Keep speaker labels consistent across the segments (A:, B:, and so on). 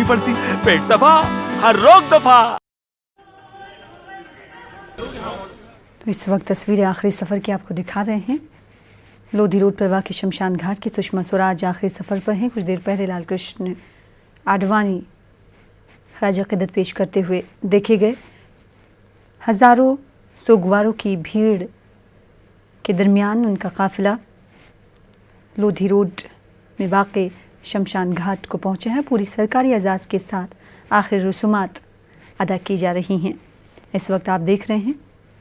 A: पड़ती। पेट सफा, हर रोग दफा।
B: तो इस वक्त तस्वीरें आखिरी सफ़र की आपको दिखा रहे हैं। लोधी रोड पर वाक़ शमशान घाट की सुषमा स्वराज आखिरी सफ़र पर हैं। कुछ देर पहले लाल कृष्ण आडवाणी खराज अक़ीदत पेश करते हुए देखे गए। हज़ारों सोगवारों की भीड़ के दरमियान उनका काफ़िला लोधी रोड में वाक़ शमशान घाट को पहुँचा है। पूरी सरकारी एजाज़ के साथ आखिरी रसूमात अदा की जा रही हैं। इस वक्त आप देख रहे हैं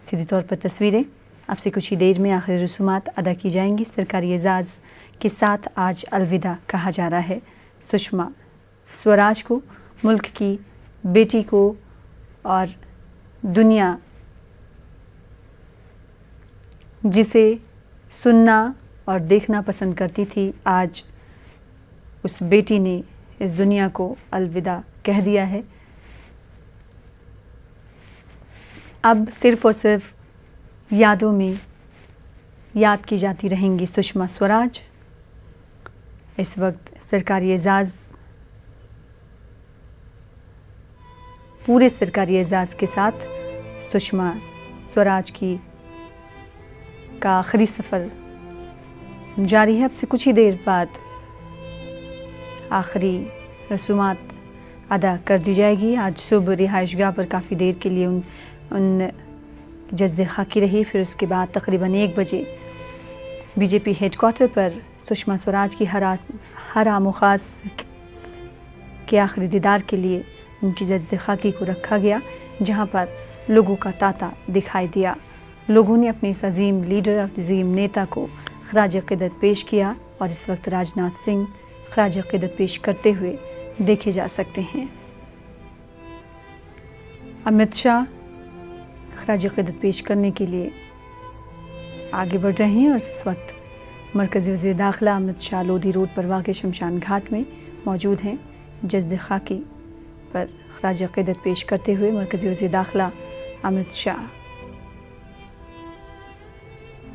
B: सीधे तौर पर तस्वीरें। आपसे कुछ ही देर में आखिरी रसूमात अदा की जाएंगी। सरकारी एजाज़ के साथ आज अलविदा कहा जा रहा है सुषमा स्वराज को, मुल्क की बेटी को, और दुनिया जिसे सुनना और देखना पसंद करती थी, आज उस बेटी ने इस दुनिया को अलविदा कह दिया है। अब सिर्फ़ और सिर्फ यादों में याद की जाती रहेंगी सुषमा स्वराज। इस वक्त सरकारी एजाज़, पूरे सरकारी एजाज़ के साथ सुषमा स्वराज का आखिरी सफ़र जारी है। अब से कुछ ही देर बाद आखिरी रसूमात अदा कर दी जाएगी। आज सुबह रिहाइशगाह पर काफ़ी देर के लिए उन जज्द खाकी रही। फिर उसके बाद तकरीबन 1 बजे बीजेपी हेडक्वार्टर पर सुषमा स्वराज की हर आम ख़ास के आखिरी दीदार के लिए उनकी जज्द खाकी को रखा गया, जहां पर लोगों का तांता दिखाई दिया। लोगों ने अपने इस अजीम लीडर, अजीम नेता को खराज अक़ीदत पेश किया और इस वक्त राजनाथ सिंह खराज अक़ीदत पेश करते हुए देखे जा सकते हैं। अमित शाह खराज अक़ीदत पेश करने के लिए आगे बढ़ रहे हैं और इस वक्त मरकज़ी वज़ीर दाखिला अमित शाह लोधी रोड पर वाक़ शमशान घाट में मौजूद हैं। जज्द खाकी पर खराज अक़ीदत पेश करते हुए मरकज़ी वज़ीर दाखिला अमित शाह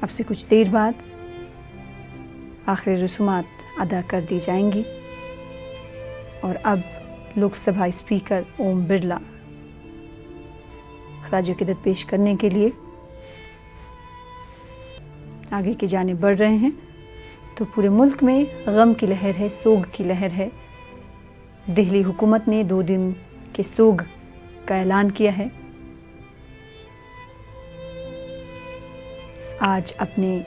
B: अब से कुछ देर बाद आखिरी रसूमात अदा कर दी जाएंगी। और अब लोकसभा स्पीकर ओम बिरला खराज अक़ीदत पेश करने के लिए आगे की जानिब बढ़ रहे हैं। तो पूरे मुल्क में गम की लहर है, सोग की लहर है। दिल्ली हुकूमत ने 2 दिन के सोग का ऐलान किया है। आज अपने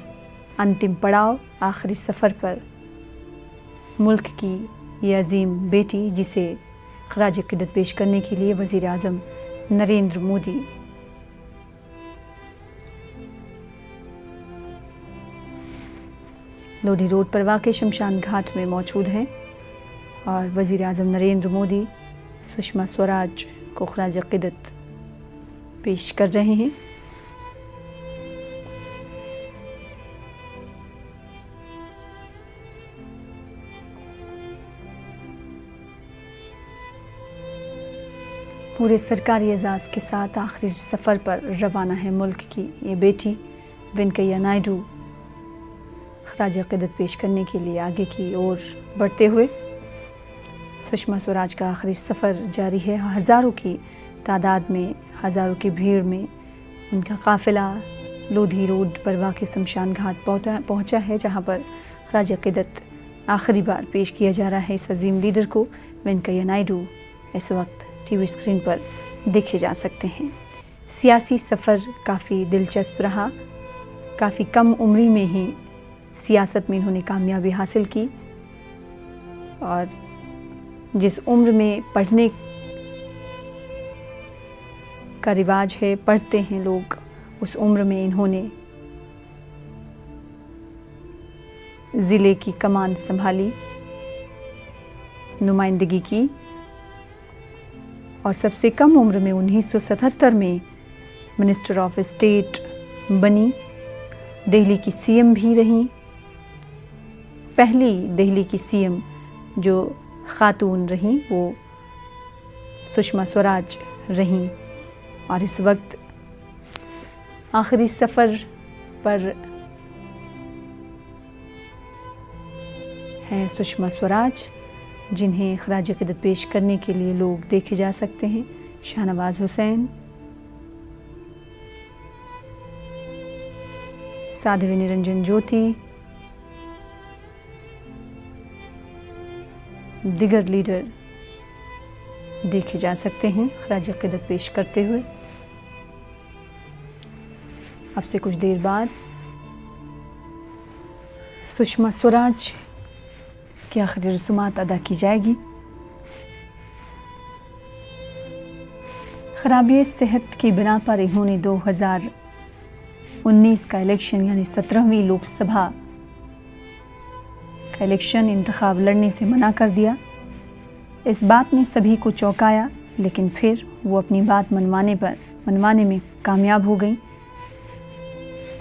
B: अंतिम पड़ाव, आखिरी सफ़र पर मुल्क की ये अजीम बेटी, जिसे खराज अक़ीदत पेश करने के लिए वज़ीर आज़म नरेंद्र मोदी लोधी रोड पर वाक़ शमशान घाट में मौजूद हैं और वज़ीर आज़म नरेंद्र मोदी सुषमा स्वराज को खराज अक़ीदत पेश कर रहे हैं। पूरे सरकारी एजाज़ के साथ आखिरी सफ़र पर रवाना है मुल्क की ये बेटी वेंकैया नायडू खराज अक़ीदत पेश करने के लिए आगे की ओर बढ़ते हुए। सुषमा स्वराज का आखिरी सफ़र जारी है। हज़ारों की तादाद में, हज़ारों की भीड़ में उनका काफ़िला लोधी रोड पर वाक़ शमशान घाट पहुँचा है, जहाँ पर खराज अक़ीदत आखिरी बार पेश किया जा रहा है। इस अजीम लीडर को वेंकैया नायडू इस वक्त टीवी स्क्रीन पर देखे जा सकते हैं। सियासी सफ़र काफ़ी दिलचस्प रहा। काफ़ी कम उम्री में ही सियासत में इन्होंने कामयाबी हासिल की और जिस उम्र में पढ़ने का रिवाज है, पढ़ते हैं लोग, उस उम्र में इन्होंने ज़िले की कमान संभाली, नुमाइंदगी की और सबसे कम उम्र में 1977 में मिनिस्टर ऑफ स्टेट बनी। दिल्ली की सीएम भी रहीं। पहली दिल्ली की सीएम जो खातून रहीं वो सुषमा स्वराज रहीं और इस वक्त आखिरी सफ़र पर हैं सुषमा स्वराज। जिन्हें खराज अक़ीदत पेश करने के लिए लोग देखे जा सकते हैं। शाहनवाज हुसैन, साध्वी निरंजन ज्योति, दिगर लीडर देखे जा सकते हैं खराज अक़ीदत पेश करते हुए। अब से कुछ देर बाद सुषमा स्वराज की आखिरी रसूमात अदा की जाएगी। खराबी सेहत की बिना पर इन्होंने 2019 का इलेक्शन यानी 17वीं लोकसभा का इलेक्शन इंतखाब लड़ने से मना कर दिया। इस बात ने सभी को चौंकाया, लेकिन फिर वो अपनी बात मनवाने में कामयाब हो गई।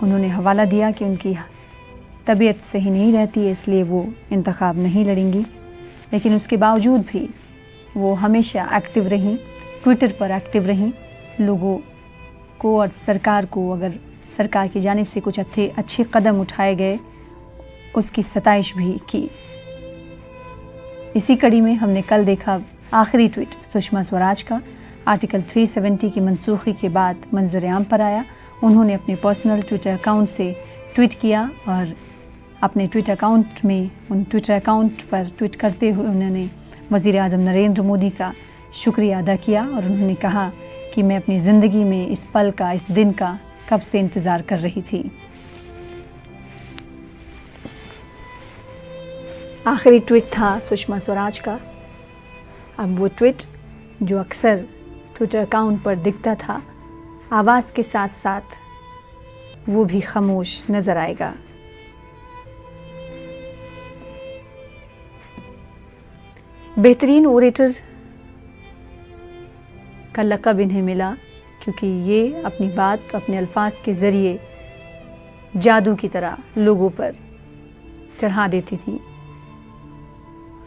B: उन्होंने हवाला दिया कि उनकी तबीयत सही नहीं रहती है, इसलिए वो इंतखाब नहीं लड़ेंगी। लेकिन उसके बावजूद भी वो हमेशा एक्टिव रहीं, ट्विटर पर एक्टिव रहीं। लोगों को और सरकार को, अगर सरकार की जानिब से कुछ अच्छे कदम उठाए गए, उसकी सताइश भी की। इसी कड़ी में हमने कल देखा आखिरी ट्वीट सुषमा स्वराज का आर्टिकल 370 की मनसूखी के बाद मंजर आम पर आया। उन्होंने अपने पर्सनल ट्विटर अकाउंट से ट्वीट किया और अपने ट्विटर अकाउंट पर ट्वीट करते हुए उन्होंने वज़ीर आज़म नरेंद्र मोदी का शुक्रिया अदा किया और उन्होंने कहा कि मैं अपनी ज़िंदगी में इस पल का, इस दिन का कब से इंतज़ार कर रही थी। आखिरी ट्वीट था सुषमा स्वराज का। अब वो ट्वीट जो अक्सर ट्विटर अकाउंट पर दिखता था, आवाज़ के साथ साथ वो भी खामोश नज़र आएगा। बेहतरीन ओरेटर का लक़ब इन्हें मिला क्योंकि ये अपनी बात, अपने अल्फाज के ज़रिए जादू की तरह लोगों पर चढ़ा देती थी।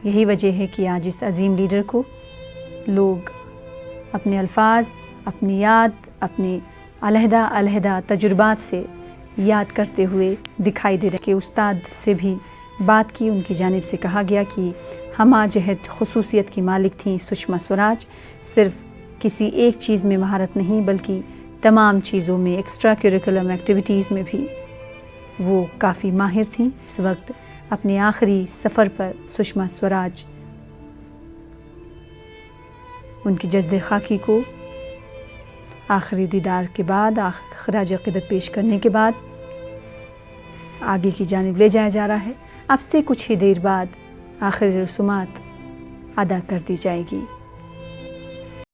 B: यही वजह है कि आज इस अजीम लीडर को लोग अपने अल्फाज, अपनी याद, अपने अलहदा तजुर्बात से याद करते हुए दिखाई दे रहे। कि उस्ताद से भी बात की, उनकी जानिब से कहा गया कि हमा जहद खुसूसियत की मालिक थीं सुषमा स्वराज। सिर्फ किसी एक चीज़ में महारत नहीं बल्कि तमाम चीज़ों में, एक्स्ट्रा करिकुलम एक्टिविटीज़ में भी वो काफ़ी माहिर थीं। इस वक्त अपने आखिरी सफ़र पर सुषमा स्वराज उनकी जज्द खाकी को आखिरी दीदार के बाद, खराज अक़ीदत पेश करने के बाद आगे की जानिब ले जाया जा रहा है। अब से कुछ ही देर बाद आखिरी रसूमात अदा कर दी जाएगी।